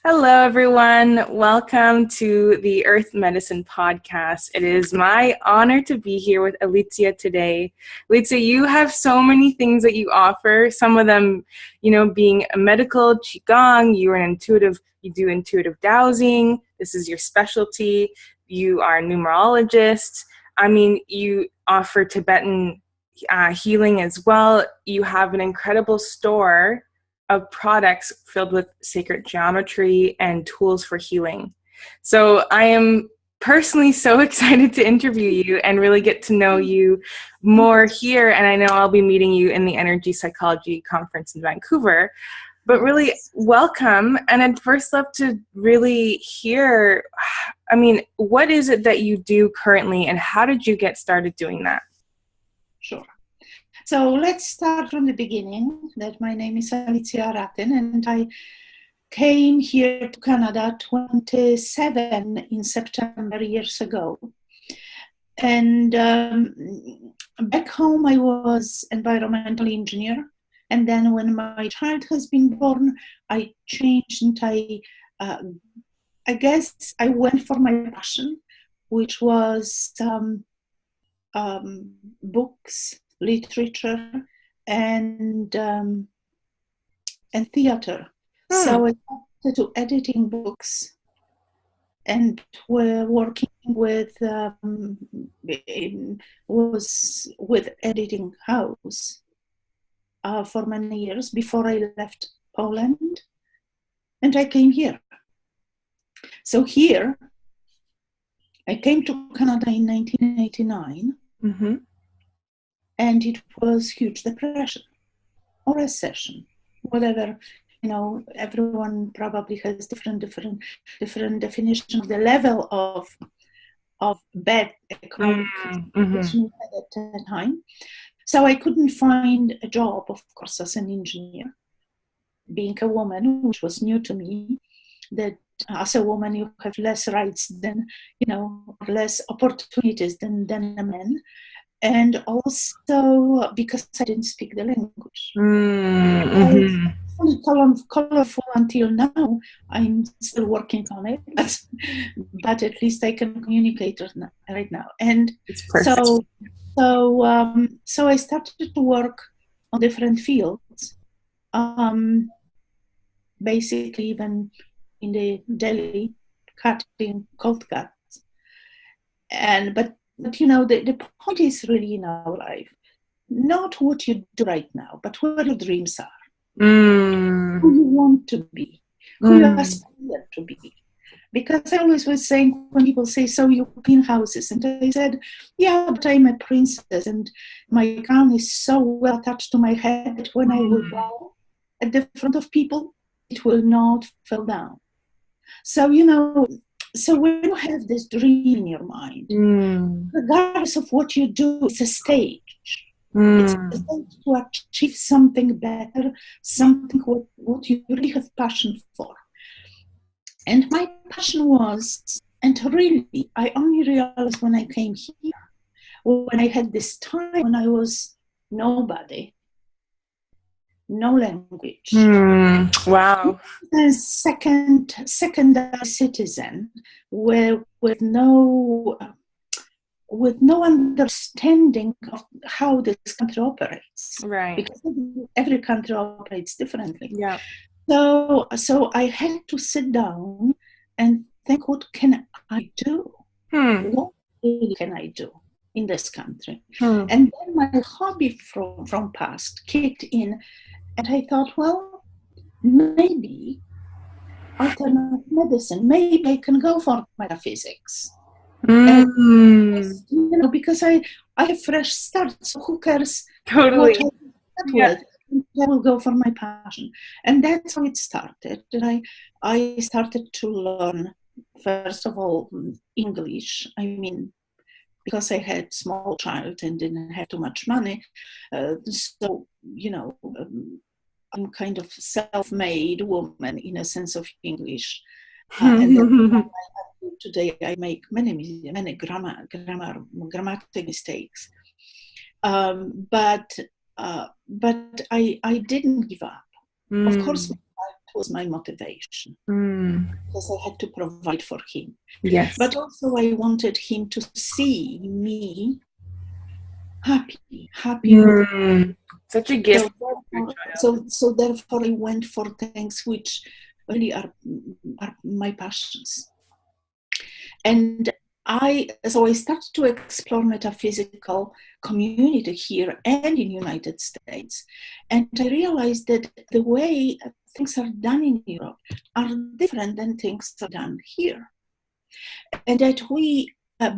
Hello, everyone. Welcome to the Earth Medicine Podcast. It is my honor to be here with Alicja today. Alicja, you have so many things that you offer. Some of them, being a medical qigong, you do intuitive dowsing. This is your specialty. You are a numerologist. You offer Tibetan healing as well. You have an incredible store of products filled with sacred geometry and tools for healing. So I am personally so excited to interview you and really get to know you more here. And I know I'll be meeting you in the Energy Psychology Conference in Vancouver. But really, welcome. And I'd first love to really hear, what is it that you do currently and how did you get started doing that? Sure. So let's start from the beginning. That my name is Alicja Aratyn, and I came here to Canada 27 in September years ago. And back home I was environmental engineer. And then when my child has been born, I changed and I guess I went for my passion, which was books, literature, and theater. So I started to editing books and were working was with editing house for many years before I left Poland, and I came here. So here, I came to Canada in 1989. Mm-hmm. And it was huge depression or recession, whatever, everyone probably has different definition of the level of bad economic condition at that time. So I couldn't find a job, of course, as an engineer. Being a woman, which was new to me, that as a woman you have less rights than, less opportunities than a man. And also because I didn't speak the language. Mm-hmm. It's colorful until now. I'm still working on it, but at least I can communicate right now. And so I started to work on different fields. Basically, even in the deli, cutting cold cuts, but the point is really in our life, not what you do right now, but what your dreams are. Who you want to be, who you aspire to be. Because I always was saying, when people say, so you clean houses, and I said, yeah, but I'm a princess, and my crown is so well attached to my head that when I will bow at the front of people, it will not fall down. So, so when you have this dream in your mind, regardless of what you do, it's a stage. It's a stage to achieve something better, something what you really have passion for. And my passion was, and really, I only realized when I came here, when I had this time when I was nobody, no language. Wow. A secondary citizen with no understanding of how this country operates. Right. Because every country operates differently. Yeah. So I had to sit down and think, what can I do? What really can I do in this country? And then my hobby from past kicked in, and I thought, well, maybe alternative medicine, maybe I can go for metaphysics. And, because I have fresh start, so who cares? Totally. What I will go for my passion. And that's how it started. And I started to learn, first of all, English. Because I had small child and didn't have too much money. So, I'm kind of self-made woman in a sense of English. And then today I make many grammatic mistakes. But I didn't give up. Of course, was my motivation, Mm. because I had to provide for him. Yes. But also I wanted him to see me happy with Mm. Such a gift. so therefore I went for things which really are my passions. And I started to explore metaphysical community here and in United States. And I realized that the way things are done in Europe are different than things are done here. And that we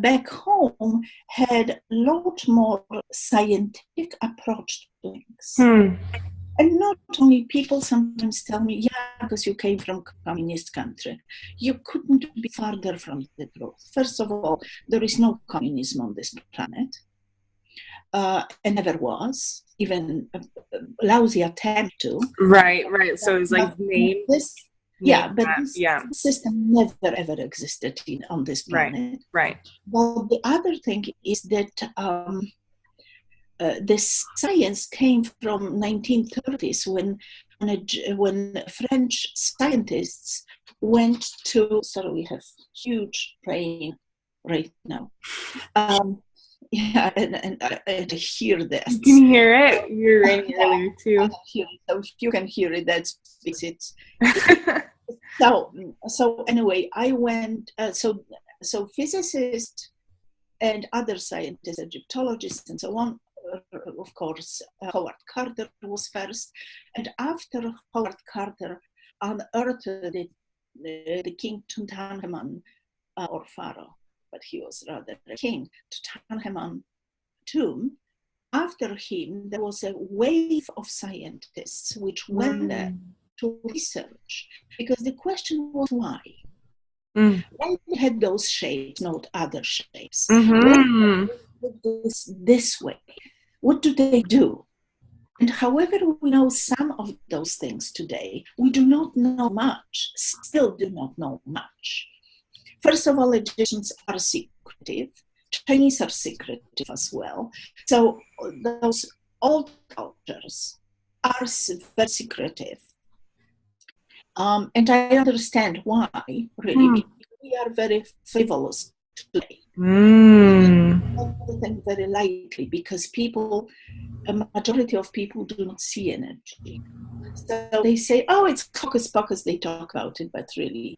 back home had a lot more scientific approach to things. And not only, people sometimes tell me, yeah, because you came from a communist country. You couldn't be farther from the truth. First of all, there is no communism on this planet, and never was, even a lousy attempt to. Right. So it's like named. This system never ever existed on this planet. Right. But the other thing is that this science came from 1930s when French scientists went to. Sorry, we have huge rain right now. Yeah, and I hear this. You can hear it. You're raining earlier too. I can hear it. So if you can hear it, that's because So anyway, I went. So physicists and other scientists, Egyptologists, and so on. Of course, Howard Carter was first, and after Howard Carter unearthed the King Tutankhamun, or Pharaoh, but he was rather a king, Tutankhamun tomb. After him, there was a wave of scientists which went there to research, because the question was why. Why they had those shapes, not other shapes? Why this way? What do they do? And however we know some of those things today, we do not know much, still do not know much. First of all, Egyptians are secretive. Chinese are secretive as well. So those old cultures are very secretive. And I understand why, really, because we are very frivolous today. Everything very lightly, because a majority of people do not see energy. So they say, oh, it's hocus pocus, they talk about it, but really,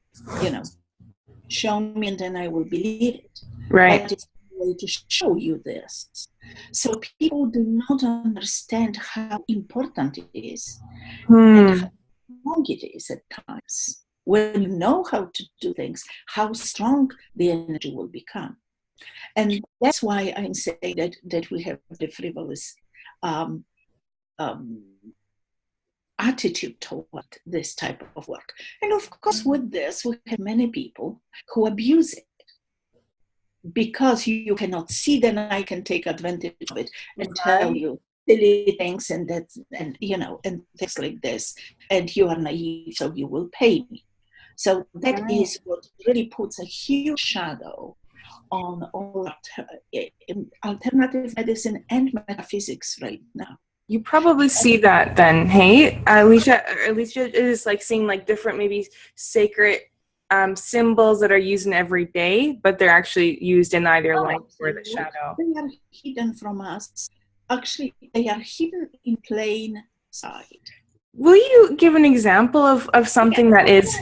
show me and then I will believe it. Right. But it's a way to show you this. So people do not understand how important it is and how strong it is at times. When you know how to do things, how strong the energy will become. And that's why I'm saying that we have the frivolous attitude toward this type of work. And of course, with this, we have many people who abuse it. Because you cannot see, then I can take advantage of it and tell you silly things and things like this. And you are naive, so you will pay me. So that is what really puts a huge shadow on all alternative medicine and metaphysics right now. You probably see that then, hey? Alicia is like seeing like different maybe sacred symbols that are used in every day, but they're actually used in either light or the shadow. They are hidden from us. Actually, they are hidden in plain sight. Will you give an example of something that is?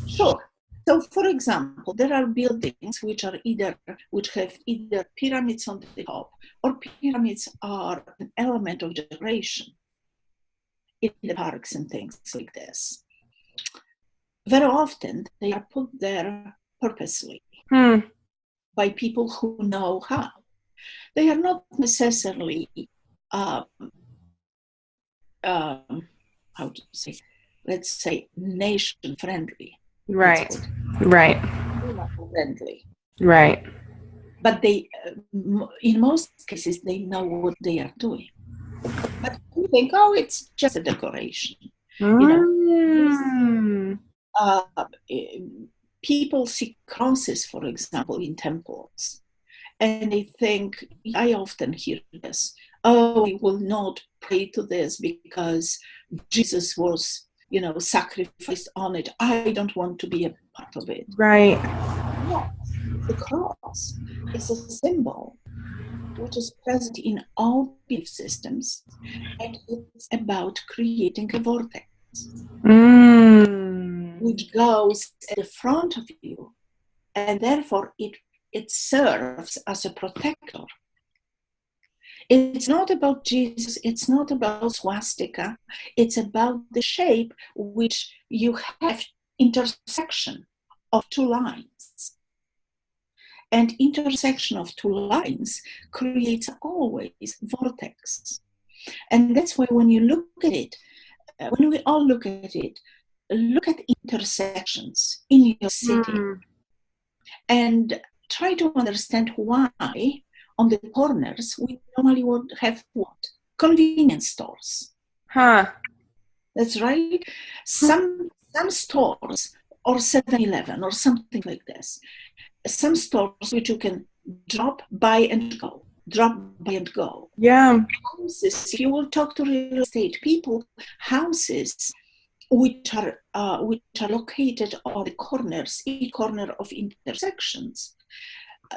Sure. So, for example, there are buildings which have either pyramids on the top, or pyramids are an element of decoration in the parks and things like this. Very often, they are put there purposely by people who know how. They are not necessarily, how to say, let's say, nation friendly. Right. Friendly. Right. But they, in most cases, they know what they are doing. But you think, oh, it's just a decoration. People see crosses, for example, in temples, and they think, I often hear this, oh, we will not pray to this because Jesus was sacrificed on it. I don't want to be a part of it. Right. Yes, the cross is a symbol which is present in all belief systems, and it's about creating a vortex which goes at the front of you, and therefore it serves as a protector. It's not about Jesus, it's not about swastika, it's about the shape which you have intersection of two lines. And intersection of two lines creates always vortex. And that's why when you look at it, when we all look at it, look at intersections in your city and try to understand why on the corners we normally would have what? Convenience stores. That's right. Some stores, or 7-Eleven or something like this. Some stores which you can drop by and go. Yeah. Houses, if you will talk to real estate people, houses which are located on the corners, each corner of intersections,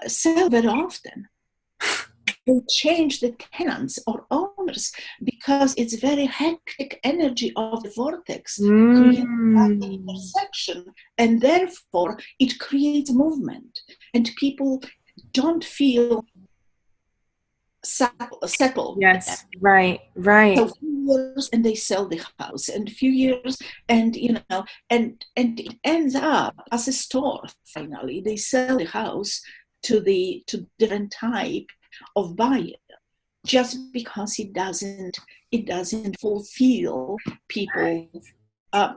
sell very often. They change the tenants or owners because it's very hectic energy of the vortex created by the intersection, and therefore it creates movement, and people don't feel settled. Yes, right. So a few years and they sell the house, and a few years, and and it ends up as a store. Finally, they sell the house to different type of buyer, just because it doesn't fulfill people.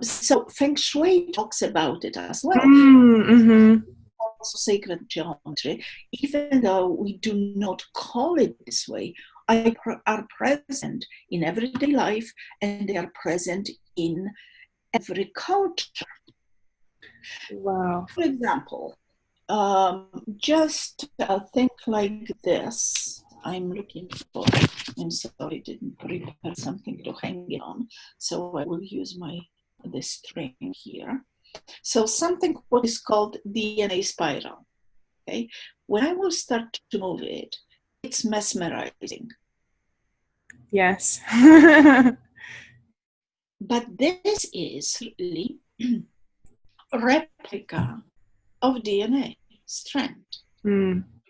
So Feng Shui talks about it as well. Also sacred geometry, even though we do not call it this way, are present in everyday life, and they are present in every culture. Wow. For example, just think like this. I'm sorry, didn't prepare something to hang it on, so I will use the string here. So something what is called DNA spiral. Okay, when I will start to move it, it's mesmerizing. Yes. But this is really a replica of DNA strand.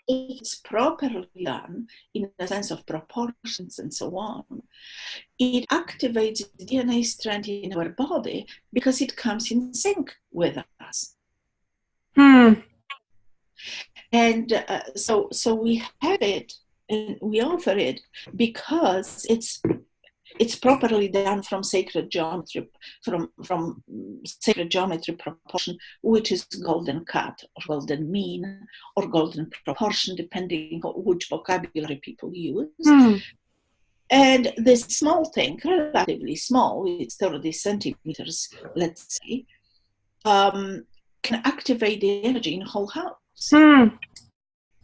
If it's properly done in the sense of proportions and so on, it activates the DNA strand in our body because it comes in sync with us. And so we have it and we offer it because it's properly done from sacred geometry, from sacred geometry proportion, which is golden cut or golden mean or golden proportion, depending on which vocabulary people use. And this small thing, relatively small, it's 30 centimeters, let's say, can activate the energy in the whole house.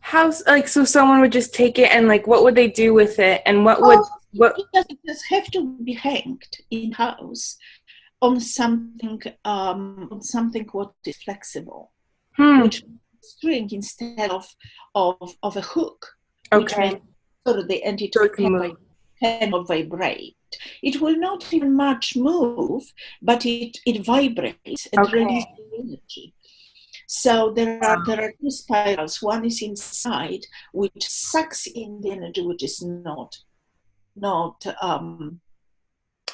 How, so someone would just take it and what would they do with it, and what would it does have to be hanged in house on something what is flexible, which string instead of a hook, which makes and it cannot vibrate. It will not even much move, but it vibrates and releases energy. So there are two spirals. One is inside, which sucks in the energy, which is not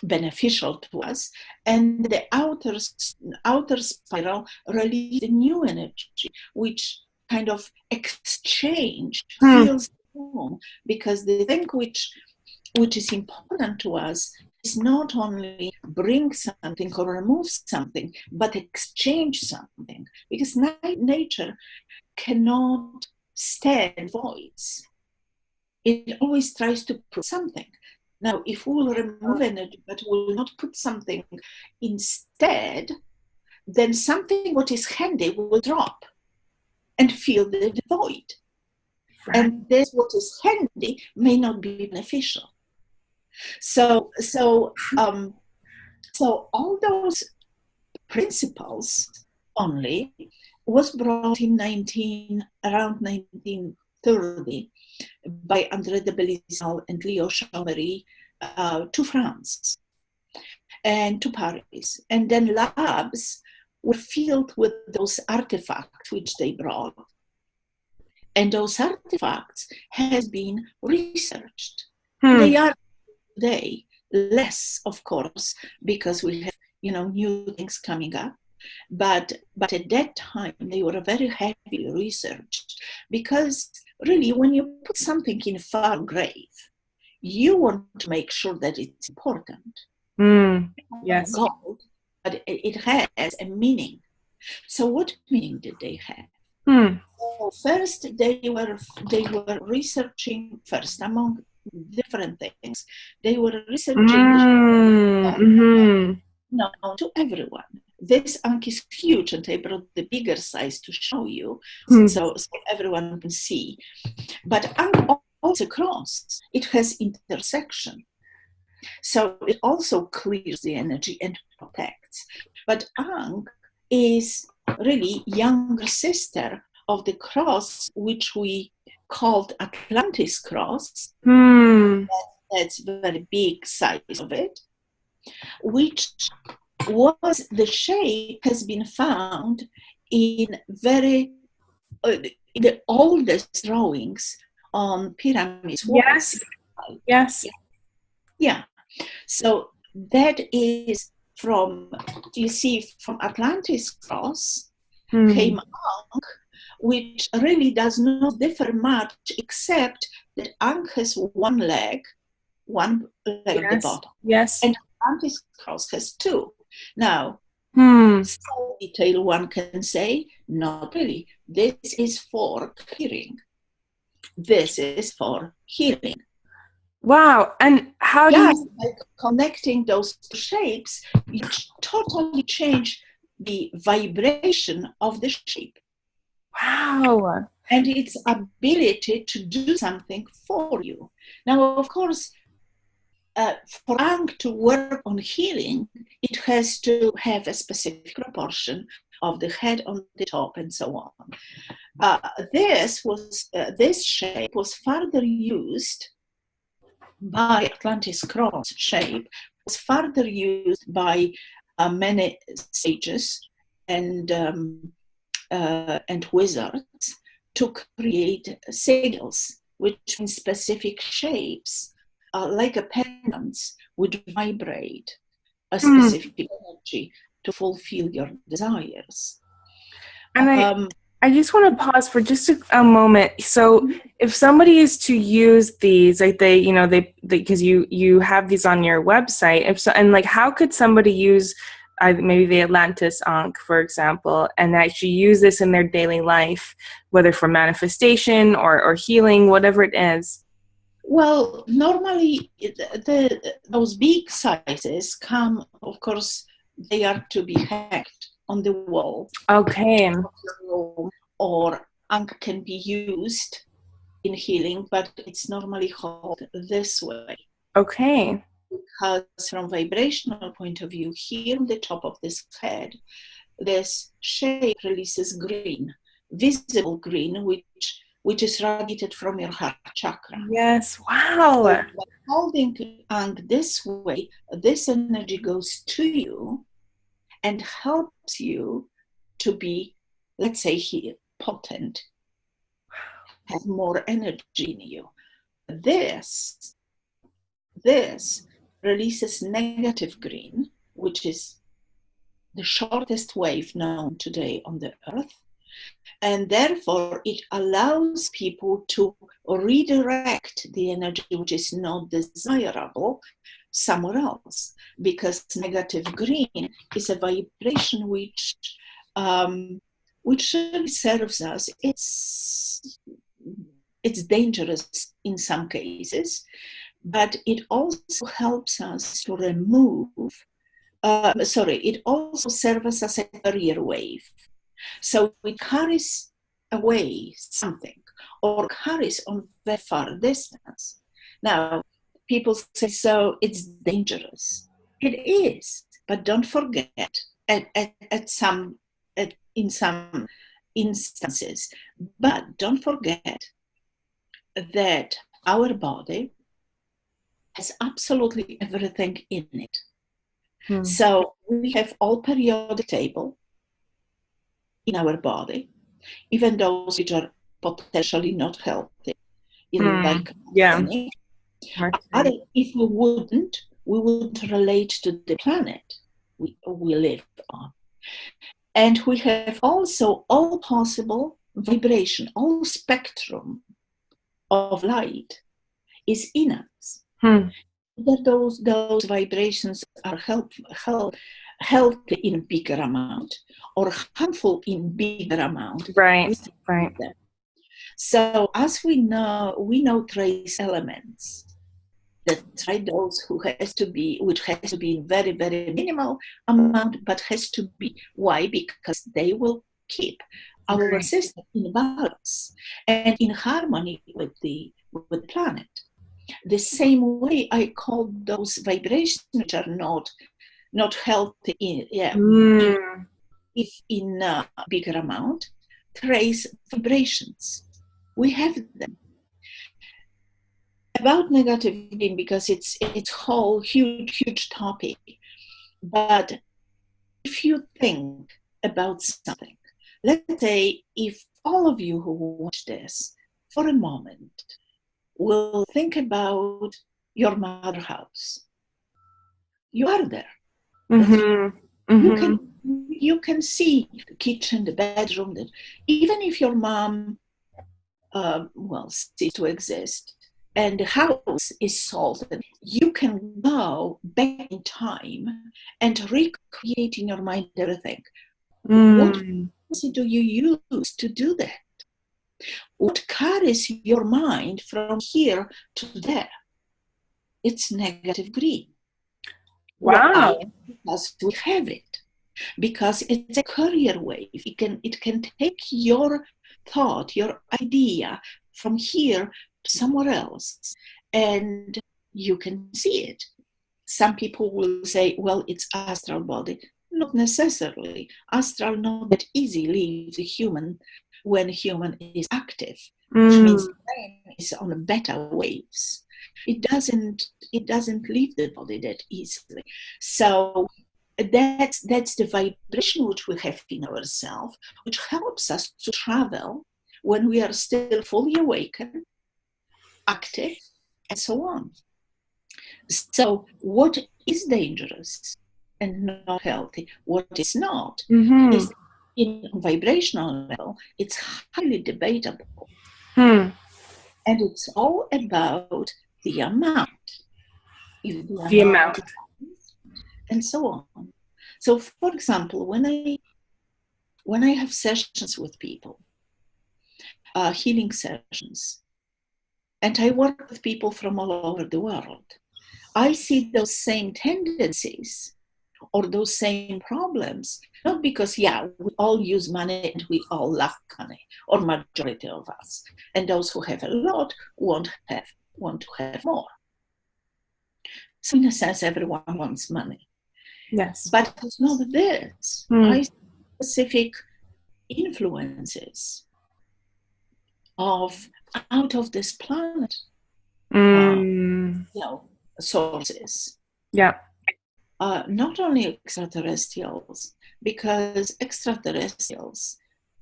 beneficial to us, and the outer spiral releases the new energy, which kind of exchange feels wrong, because the thing which is important to us is not only bring something or remove something, but exchange something, because nature cannot stand voids. It always tries to put something. Now, if we will remove energy but will not put something instead, then something what is handy will drop and fill the void. And this what is handy may not be beneficial. So So all those principles only was brought in around 1930 by André de Belizal and Leo Chaumery to France and to Paris. And then labs were filled with those artifacts which they brought. And those artifacts has been researched. They are today less, of course, because we have new things coming up. But at that time, they were very heavily researched, because really, when you put something in a far grave, you want to make sure that it's important. Yes. Gold, but it has a meaning. So what meaning did they have? So first, they were researching first among different things. They were researching to everyone. This ankh is huge, and I brought the bigger size to show you, so everyone can see. But ankh also cross. It has intersection, so it also clears the energy and protects. But ankh is really younger sister of the cross, which we called Atlantis cross. That's very big size of it, which was the shape has been found in the oldest drawings on pyramids. Yes. Yeah. So that is from Atlantis cross came ankh, which really does not differ much, except that ankh has one leg at the bottom. Yes. And Atlantis cross has two. Now, so detail one can say, not really. This is for clearing. This is for healing. Wow. And how do you... by connecting those two shapes, you totally change the vibration of the shape. Wow. And its ability to do something for you. Now, of course, for ankh to work on healing, it has to have a specific proportion of the head on the top and so on. This shape was further used by Atlantis cross shape, was further used by many sages and wizards to create sigils, which means specific shapes, like a pendants, would vibrate a specific energy to fulfill your desires. And I just want to pause for just a moment. So if somebody is to use these, like because you have these on your website, and like, how could somebody use maybe the Atlantis ankh, for example, and actually use this in their daily life, whether for manifestation or healing, whatever it is? Well, normally those big sizes come, of course, they are to be hacked on the wall. Okay. Or ankh can be used in healing, but it's normally held this way. Okay. Because from vibrational point of view, here on the top of this head, this shape releases green, visible green, which is radiated from your heart chakra. Yes. Wow. So by holding ankh this way, this energy goes to you and helps you to be, let's say here, potent, have more energy in you. This releases negative green, which is the shortest wave known today on the earth. And therefore, it allows people to redirect the energy which is not desirable somewhere else, because negative green is a vibration which really serves us. It's dangerous in some cases, but it also helps us to remove. It also serves as a carrier wave. So it carries away something or carries on very far distance. Now, people say, so it's dangerous. It is. But don't forget, in some instances, but don't forget that our body has absolutely everything in it. So we have all periodic table in our body, even those which are potentially not healthy, like arsenic. If we wouldn't relate to the planet we live on. And we have also all possible vibration, all spectrum of light is in us. That those vibrations are healthy in bigger amount or harmful in bigger amount. Right. So as we know trace elements. That's right, those which has to be in very, very minimal amount, but has to be. Why? Because they will keep our system in balance and in harmony with the planet. The same way I call those vibrations which are not healthy if in a bigger amount, trace vibrations. We have them. About negative thinking, because it's whole huge topic. But if you think about something, let's say if all of you who watch this for a moment will think about your mother house, you are there. You can see the kitchen, the bedroom, even if your mom ceased to exist, and the house is sold, you can go back in time and recreate in your mind everything. What policy do you use to do that? What carries your mind from here to there? It's negative green. Wow. Why? Because we have it. Because it's a carrier wave. It can take your thought, your idea from here somewhere else, and you can see it. Some people will say, well, it's astral body. Not necessarily. Astral not that easy leaves the human when human is active, which means the brain is on beta waves. It doesn't leave the body that easily. So that's the vibration which we have in ourselves, which helps us to travel when we are still fully awakened, active, and so on. So what is dangerous and not healthy, what is not, is in vibrational level, it's highly debatable. And it's all about the amount. If the amount and so on. So for example, when I have sessions with people, healing sessions, and I work with people from all over the world, I see those same tendencies or those same problems, not because, we all use money and we all lack money, or majority of us. And those who have a lot want to have more. So in a sense, everyone wants money. Yes. But it's not this. I see specific influences out of this planet, sources. Yeah. Not only extraterrestrials, because extraterrestrials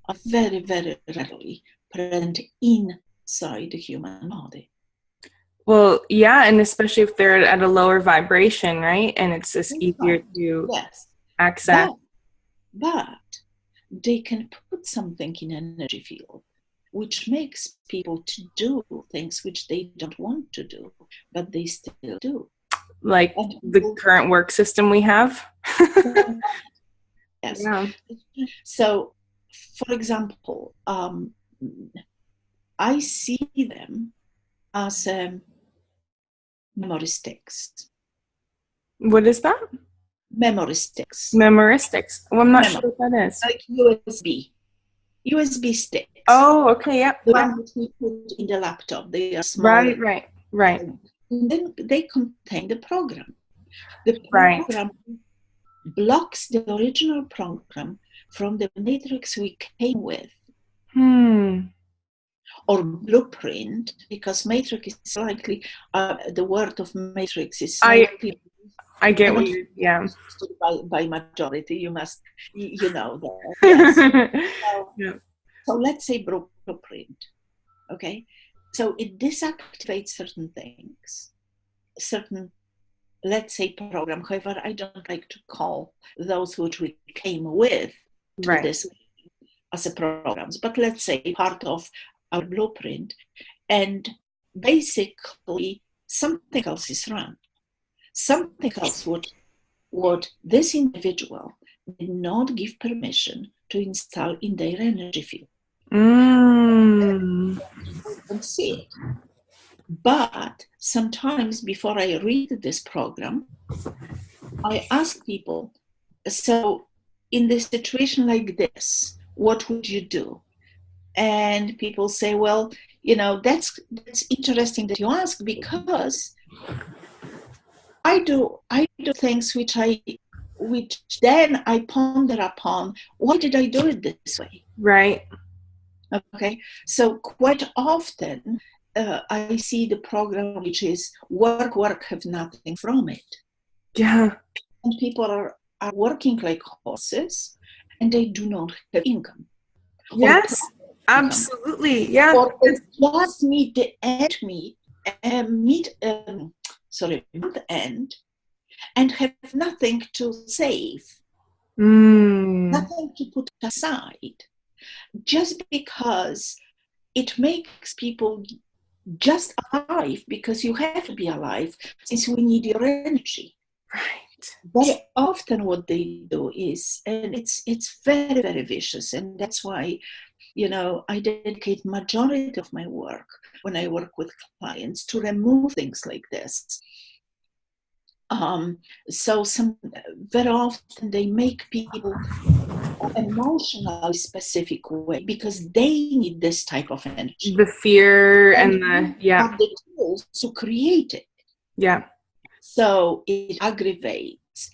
are very, very rarely present inside the human body. Well, yeah, and especially if they're at a lower vibration, right? And it's just easier to access. But they can put something in energy field, which makes people to do things which they don't want to do, but they still do. Like the current work system we have? Yes. Yeah. So, for example, I see them as memory sticks. What is that? Memory sticks. Memory sticks. Well, I'm not sure what that is. Like USB sticks. Oh, okay, yep. The one that we put in the laptop. They are small. Right. And then they contain the program. The program blocks the original program from the matrix we came with. Or blueprint, because matrix is slightly, the word of matrix is slightly... I get what you, yeah. By majority, you must, you know that. Yes. So let's say blueprint, okay? So it deactivates certain things, certain, let's say, program. However, I don't like to call those which we came with to this as a programs, but let's say part of our blueprint, and basically something else is wrong. Something else what this individual did not give permission to install in their energy field. We don't see it. But sometimes before I read this program, I ask people, so in this situation like this, what would you do? And people say, well, you know, that's interesting that you ask, because I do things which then I ponder upon, why did I do it this way? Right. Okay. So quite often I see the program which is work, have nothing from it. Yeah. And people are working like horses and they do not have income. Yes, absolutely. Yeah. Or they just meet the month end, and have nothing to save, nothing to put aside, just because it makes people just alive, because you have to be alive since we need your energy. Right. Very often what they do is, and it's very, very vicious, and that's why, you know, I dedicate majority of my work when I work with clients to remove things like this. So very often they make people emotionally specific way because they need this type of energy. The fear and have the tools to create it. Yeah. So it aggravates.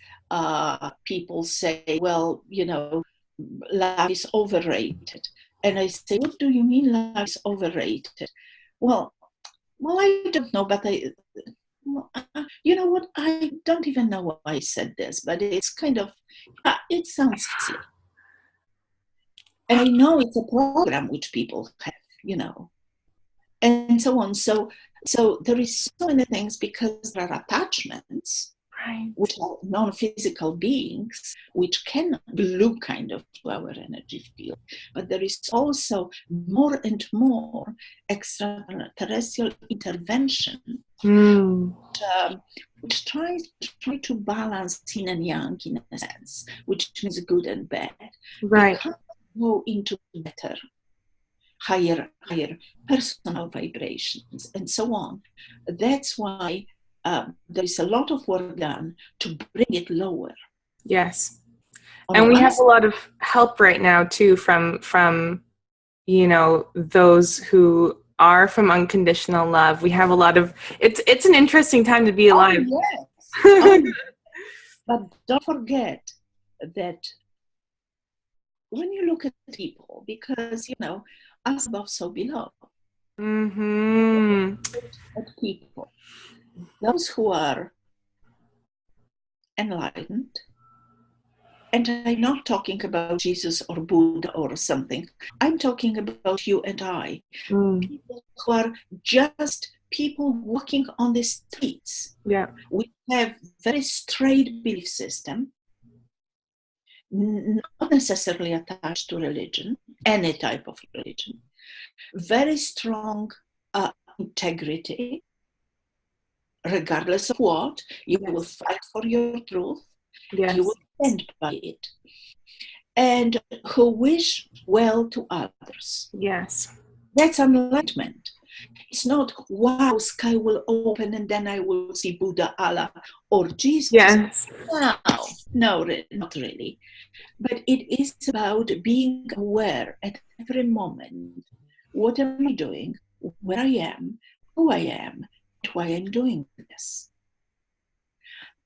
People say, well, you know, love is overrated. And I say, what do you mean love is overrated? Well, I don't know, but you know what? I don't even know why I said this, but it's kind of, it sounds silly. And I know it's a program which people have, you know, and so on. So there is so many things, because there are attachments, right, which are non-physical beings, which can glue kind of to our energy field. But there is also more and more extraterrestrial intervention, which tries to balance yin and yang in a sense, which means good and bad. Right. We can't go into better, higher personal vibrations and so on. That's why there is a lot of work done to bring it lower. Yes. And we have a lot of help right now too from you know, those who are from unconditional love. We have a lot of, it's an interesting time to be alive. Oh, yes. But don't forget that when you look at people, because, you know, as above, so below. At people, those who are enlightened, and I'm not talking about Jesus or Buddha or something. I'm talking about you and I. People who are just people walking on the streets. Yeah. We have very straight belief system, not necessarily attached to religion, any type of religion. Very strong integrity, regardless of what. You will fight for your truth. Yes. You will stand by it. And who wish well to others. Yes. That's enlightenment. It's not, wow, sky will open and then I will see Buddha, Allah, or Jesus. Yes. No, not really. But it is about being aware at every moment. What am I doing? Where I am, who I am, and why I'm doing this.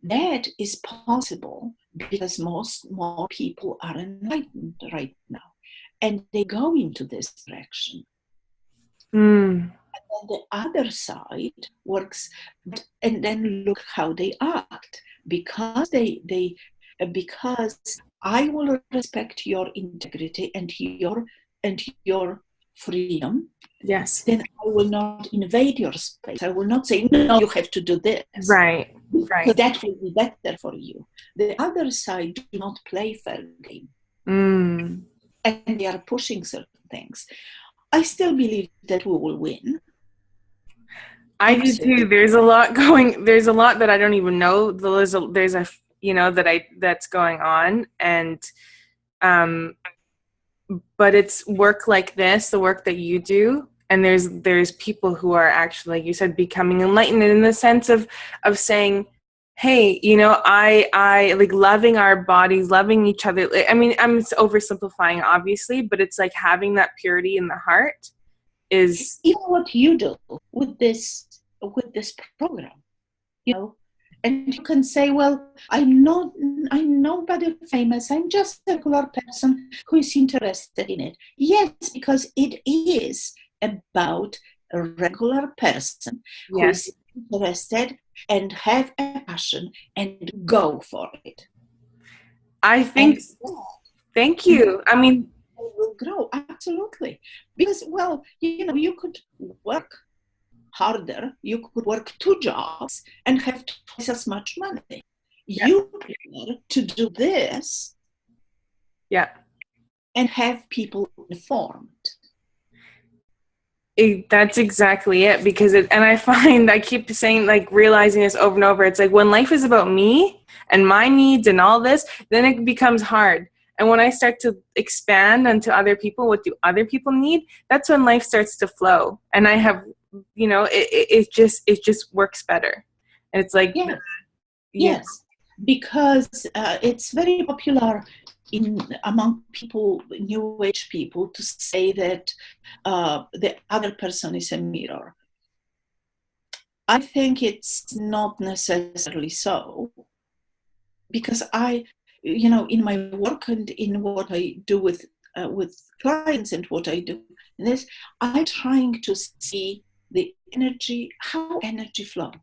That is possible because more people are enlightened right now, and they go into this direction. Mm. And the other side works, and then look how they act, because because I will respect your integrity and your freedom. Yes. Then I will not invade your space. I will not say, no, you have to do this. Right. Because that will be better for you. The other side do not play fair game. Mm. And they are pushing certain things. I still believe that we will win. I do too. There's a lot that I don't even know. There's a that's going on, and but it's work like this, the work that you do, and there's people who are actually, like you said, becoming enlightened in the sense of saying, hey, I like loving our bodies, loving each other. I mean, I'm oversimplifying obviously, but it's like having that purity in the heart is even what you do with this program, and you can say, well, I'm nobody famous, I'm just a regular person who is interested in it. Yes, because it is about a regular person who is interested and have a passion and go for it. I think, thank you. I mean, it will grow, absolutely. Because, well, you could work harder, you could work 2 jobs and have twice as much money. You prefer to do this and have people informed. That's exactly it, because and I find I keep saying, like, realizing this over and over, it's like when life is about me and my needs and all this, then it becomes hard. And when I start to expand onto other people, what do other people need, that's when life starts to flow. And I have, it just works better. And it's like, yes, because it's very popular among people, new age people, to say that the other person is a mirror. I think it's not necessarily so, because in my work and in what I do with clients and what I do in this, I'm trying to see the energy, how energy flows.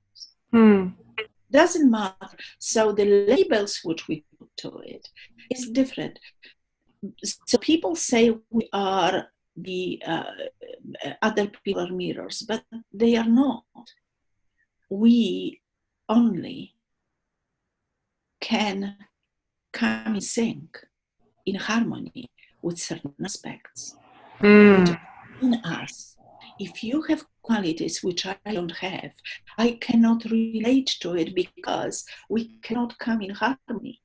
Doesn't matter. So the labels which we put to it is different. So people say we are the other people are mirrors, but they are not. We only can come in sync, in harmony with certain aspects which are in us. If you have qualities which I don't have, I cannot relate to it, because we cannot come in harmony.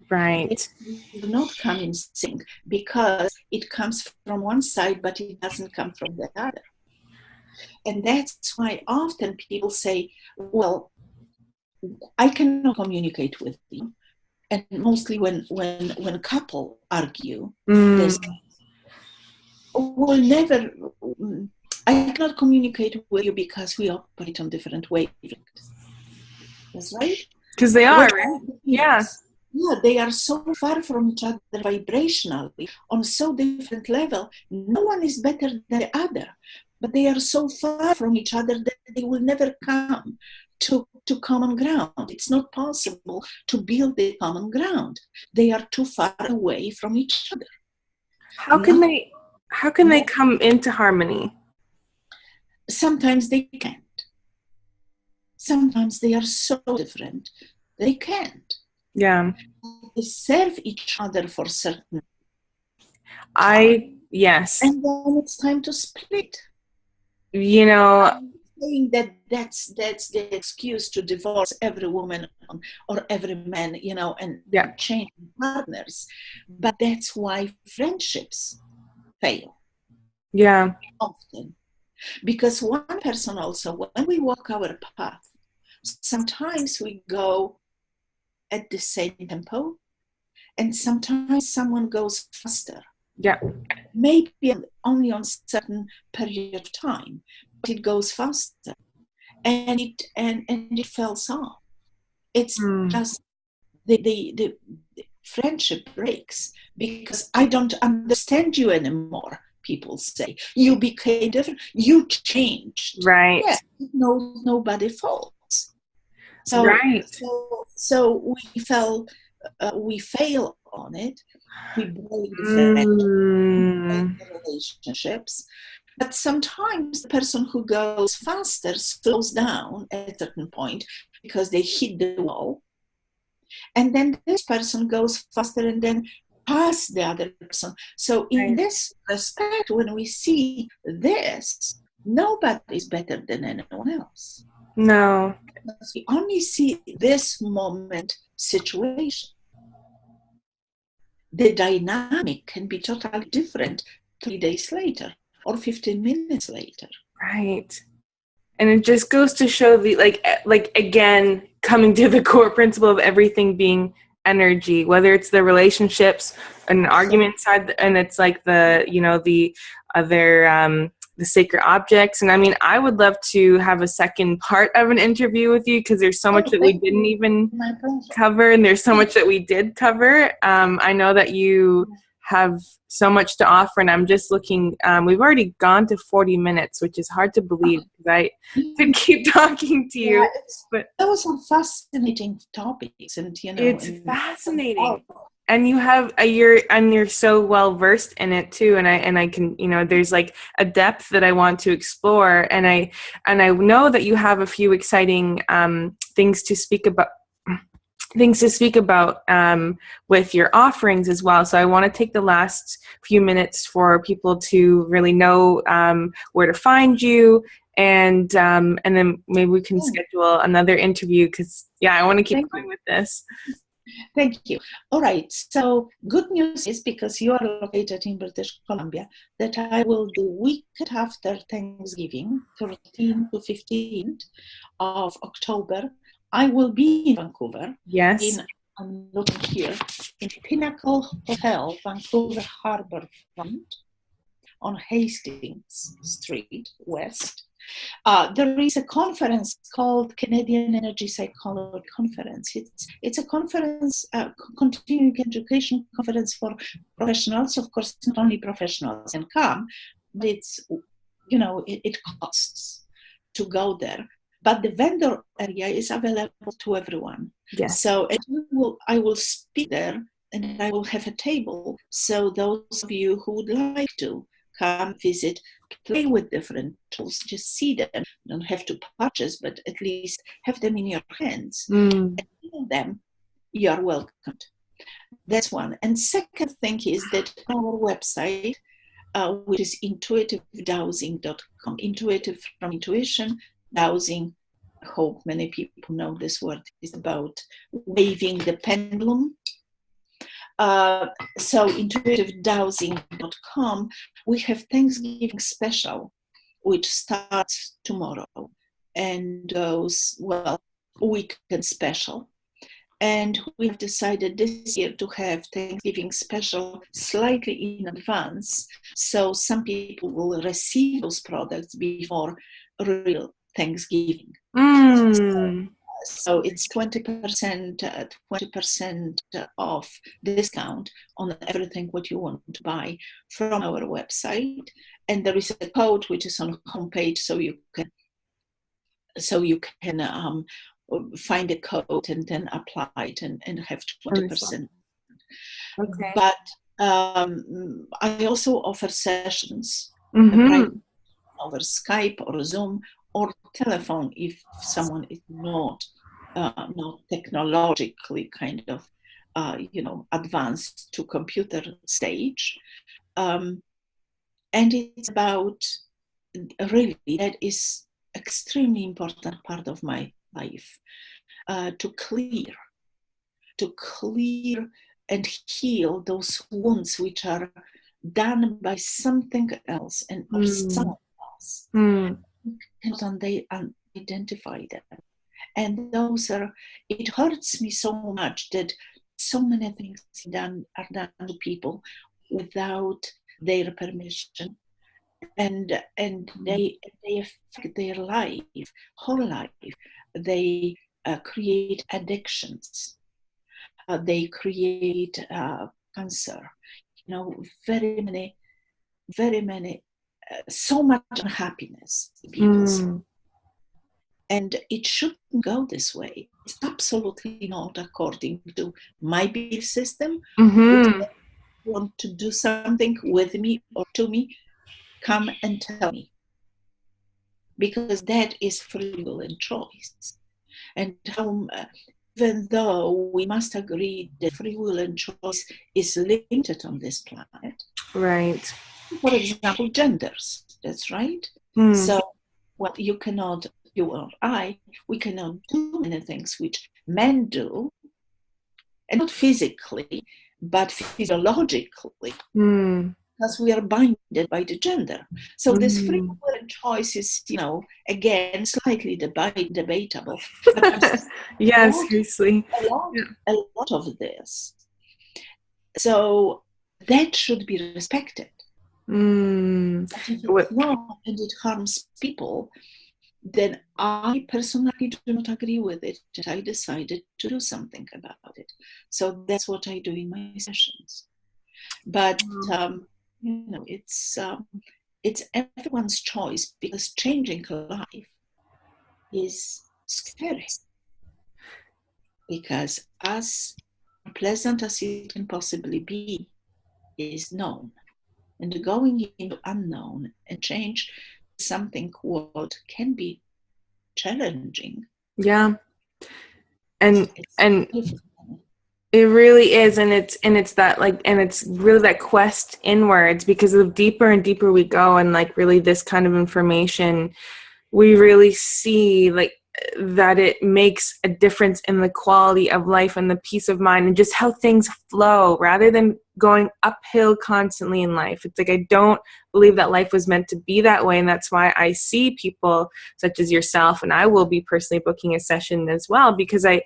Right. It will not come in sync, because it comes from one side, but it doesn't come from the other. And that's why often people say, well, I cannot communicate with you. And mostly when couple argue, there's will never, I cannot communicate with you because we operate on different wavelengths. That's right? Because they are, right? Yeah. Yeah, they are so far from each other vibrationally, on so different level. No one is better than the other, but they are so far from each other that they will never come to common ground. It's not possible to build the common ground. They are too far away from each other. How can they come into harmony? Sometimes they can't. Sometimes they are so different, they can't. Yeah. They serve each other for certain yes. And then it's time to split. I'm saying that's the excuse to divorce every woman or every man, and change partners. But that's why friendships fail. Yeah. Often. Because one person also, when we walk our path, sometimes we go at the same tempo, and sometimes someone goes faster. Yeah. Maybe only on certain period of time, but it goes faster, and it falls off. It's just the friendship breaks because I don't understand you anymore. People say you became different, you changed. Right. Yeah, nobody faults. Right. So we fail on it. We break the friendship, break Mm. the relationships. But sometimes the person who goes faster slows down at a certain point because they hit the wall. And then this person goes faster and then past the other person. So in Right. this respect, when we see this, nobody is better than anyone else. No. Because we only see this moment situation. The dynamic can be totally different 3 days later or 15 minutes later. Right. And it just goes to show the like again coming to the core principle of everything being energy, whether it's the relationships, an argument side, and it's like the the other the sacred objects. And I mean, I would love to have a second part of an interview with you because there's so much that we didn't even cover, and there's so much that we did cover. I know that you have so much to offer, and I'm just looking. We've already gone to 40 minutes, which is hard to believe because I could keep talking to you. But those are fascinating topics, and it's fascinating. And you have you're so well versed in it too, and I can there's like a depth that I want to explore, and I know that you have a few exciting things to speak about with your offerings as well. So I want to take the last few minutes for people to really know where to find you, and then maybe we can schedule another interview because I want to keep going with this. Thank you. All right. So good news is, because you are located in British Columbia, that I will the week after Thanksgiving, 13th to 15th of October, I will be in Vancouver. Yes. I'm looking here, in Pinnacle Hotel, Vancouver Harbour Front, on Hastings Street West. There is a conference called Canadian Energy Psychology Conference. It's a conference, continuing education conference for professionals. Of course, not only professionals can come, but it's, it costs to go there. But the vendor area is available to everyone. Yes. So I will speak there, and I will have a table. So those of you who would like to come visit, play with different tools, just see them. You don't have to purchase, but at least have them in your hands. And feel them, you're welcomed. That's one. And second thing is that our website, which is intuitive-dowsing.com, intuitive from intuition, dowsing, I hope many people know this word, is about waving the pendulum. So intuitive-dowsing.com, we have Thanksgiving special, which starts tomorrow and goes, weekend special. And we've decided this year to have Thanksgiving special slightly in advance, so some people will receive those products before real Thanksgiving. So it's 20% off discount on everything what you want to buy from our website, and there is a code which is on the homepage, so you can find a code and then apply it and have 20%. Okay. But I also offer sessions over Skype or Zoom or telephone if someone is not technologically kind of advanced to computer stage. And it's about, really, that is extremely important part of my life, to clear and heal those wounds which are done by something else and or someone else. You cannot identify them. And those it hurts me so much that so many things are done to people without their permission. And they affect their whole life. They create addictions. they create cancer. Very many, so much unhappiness in people. And it shouldn't go this way. It's absolutely not according to my belief system. If you want to do something with me or to me, come and tell me. Because that is free will and choice. And even though we must agree that free will and choice is limited on this planet. Right. For example, genders. That's right. So what you or I, we cannot do many things which men do, and not physically, but physiologically, because we are binded by the gender. So this free will and choice is, again, slightly debatable. But Seriously. A lot of this. So that should be respected. But if it's not, and it harms people, then I personally do not agree with it, that I decided to do something about it. So that's what I do in my sessions. But, it's everyone's choice, because changing life is scary. Because as unpleasant as it can possibly be, is known. And going into unknown and change something what can be challenging. Yeah. And it really is, and it's that, like, and it's really that quest inwards, because the deeper and deeper we go, and like really this kind of information, we really see like that it makes a difference in the quality of life and the peace of mind and just how things flow rather than going uphill constantly in life. It's like, I don't believe that life was meant to be that way. And that's why I see people such as yourself, and I will be personally booking a session as well, because I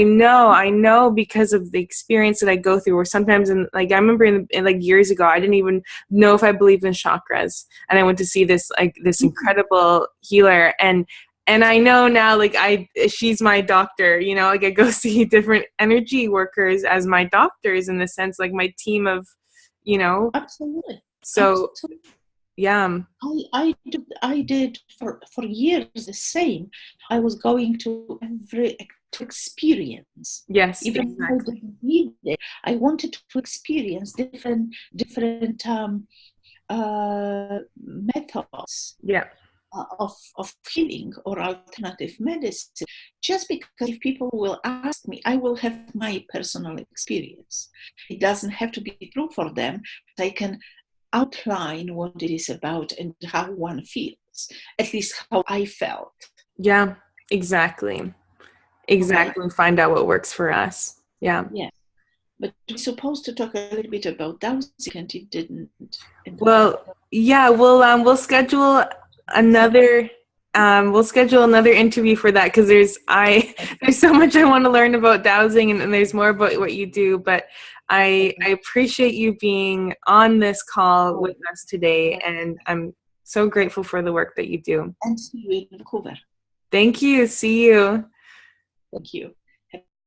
know because of the experience that I go through, where sometimes I remember in like years ago, I didn't even know if I believed in chakras. And I went to see this incredible healer, and I know now, like, she's my doctor, I go see different energy workers as my doctors, in the sense, like my team of, Absolutely. So, Absolutely. yeah. I did for years the same. I was going to experience. Yes, even exactly. though I didn't need it. I wanted to experience different methods. Yeah. Of healing or alternative medicine, just because if people will ask me, I will have my personal experience. It doesn't have to be true for them. I can outline what it is about and how one feels, at least how I felt. Yeah, exactly. Exactly. Right. Find out what works for us. Yeah. Yeah. But we're supposed to talk a little bit about dowsing, and it didn't. Well, yeah, we'll schedule another interview for that, because there's so much I want to learn about dowsing, and there's more about what you do. But I appreciate you being on this call with us today, and I'm so grateful for the work that you do. And see you in Vancouver. Thank you. See you. Thank you.